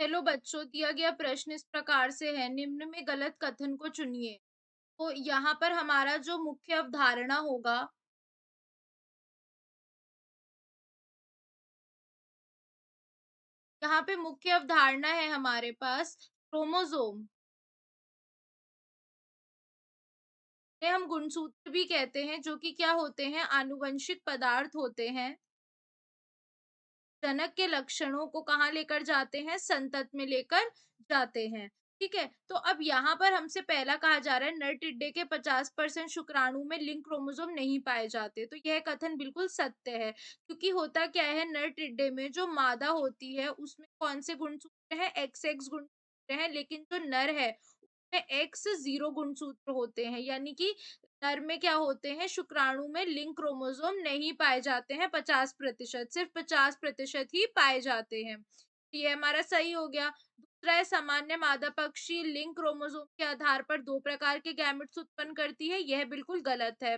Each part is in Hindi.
हेलो बच्चों, दिया गया प्रश्न इस प्रकार से है, निम्न में गलत कथन को चुनिए। तो यहाँ पर हमारा जो मुख्य अवधारणा होगा, यहाँ पे मुख्य अवधारणा है हमारे पास क्रोमोसोम। इन्हें हम गुणसूत्र भी कहते हैं, जो कि क्या होते हैं, आनुवंशिक पदार्थ होते हैं। जनक के लक्षणों को कहाँ लेकर जाते हैं, संतत में लेकर जाते हैं। ठीक है, तो अब यहाँ पर हमसे पहला कहा जा रहा है नर टिड्डे के 50% शुक्राणु में लिंक क्रोमोसोम नहीं पाए जाते। तो यह कथन बिल्कुल सत्य है, क्योंकि होता क्या है, नर टिड्डे में जो मादा होती है उसमें कौन से गुणसूत्र हैं, एक्स एक्स गुणसूत्र हैं, लेकिन जो नर है में एक्स जीरो गुणसूत्र होते हैं, यानी कि नर में क्या होते हैं, शुक्राणु में लिंक क्रोमोसोम नहीं पाए जाते हैं, 50%, सिर्फ 50% ही पाए जाते हैं। तो ये हमारा सही हो गया। दूसरा है, सामान्य मादा पक्षी लिंक क्रोमोसोम के आधार पर दो प्रकार के गैमेट्स उत्पन्न करती है, यह बिल्कुल गलत है।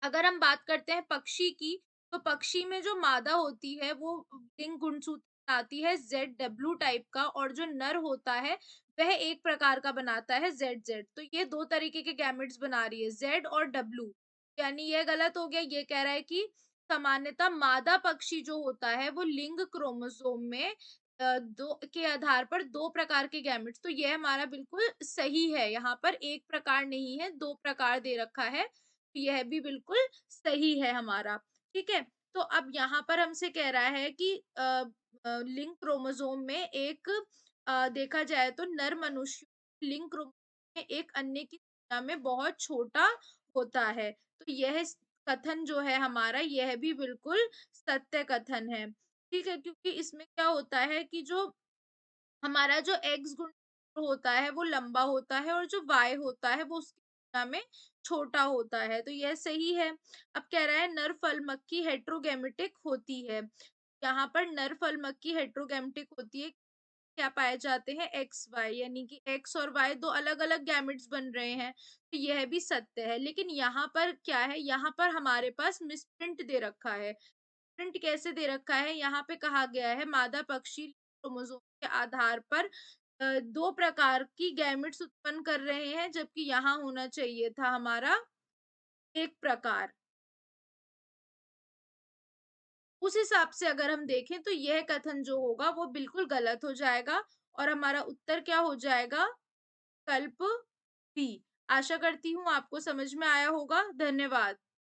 अगर हम बात करते हैं पक्षी की, तो पक्षी में जो मादा होती है वो लिंग गुणसूत्र बनाती है ZW टाइप का, और जो नर होता है वह एक प्रकार का बनाता है ZZ। तो ये दो तरीके के गैमेट्स बना रही है, Z और W। यानी यह गलत हो गया। ये कह रहा है कि सामान्यतः मादा पक्षी जो होता है वो लिंग क्रोमोसोम में दो के आधार पर दो प्रकार के गैमेट्स, तो यह हमारा बिल्कुल सही है। यहाँ पर एक प्रकार नहीं है, दो प्रकार दे रखा है। यह भी बिल्कुल सही है हमारा, ठीक है? तो अब यहाँ पर हमसे कह रहा है कि लिंग क्रोमोसोम में एक देखा जाए तो नर मनुष्य लिंग क्रोमोसोम में एक अन्य की तुलना में बहुत छोटा होता है। तो यह कथन जो है हमारा, यह भी बिल्कुल सत्य कथन है, ठीक है? क्योंकि इसमें क्या होता है कि जो हमारा जो एक्स गुण होता है वो लंबा होता है, और जो वाई होता है वो उसकी तुलना में छोटा होता है, तो यह सही है। अब कह रहा है नर फल मक्खी हेट्रोगैमेटिक होती है। यहाँ पर नर फल मक्खी हेट्रोगैमेटिक होती है, क्या पाए जाते हैं, एक्स वाई, यानी कि एक्स और वाई दो अलग अलग गैमेट्स बन रहे हैं। तो यह भी सत्य है, लेकिन यहाँ पर क्या है, यहाँ पर हमारे पास मिसप्रिंट दे रखा है। प्रिंट कैसे दे रखा है, यहाँ पे कहा गया है मादा पक्षी क्रोमोसोम के आधार पर दो प्रकार की गैमेट्स उत्पन्न कर रहे हैं, जबकि यहाँ होना चाहिए था हमारा एक प्रकार। उस हिसाब से अगर हम देखें तो यह कथन जो होगा वो बिल्कुल गलत हो जाएगा, और हमारा उत्तर क्या हो जाएगा, कल्प बी। आशा करती हूँ आपको समझ में आया होगा। धन्यवाद।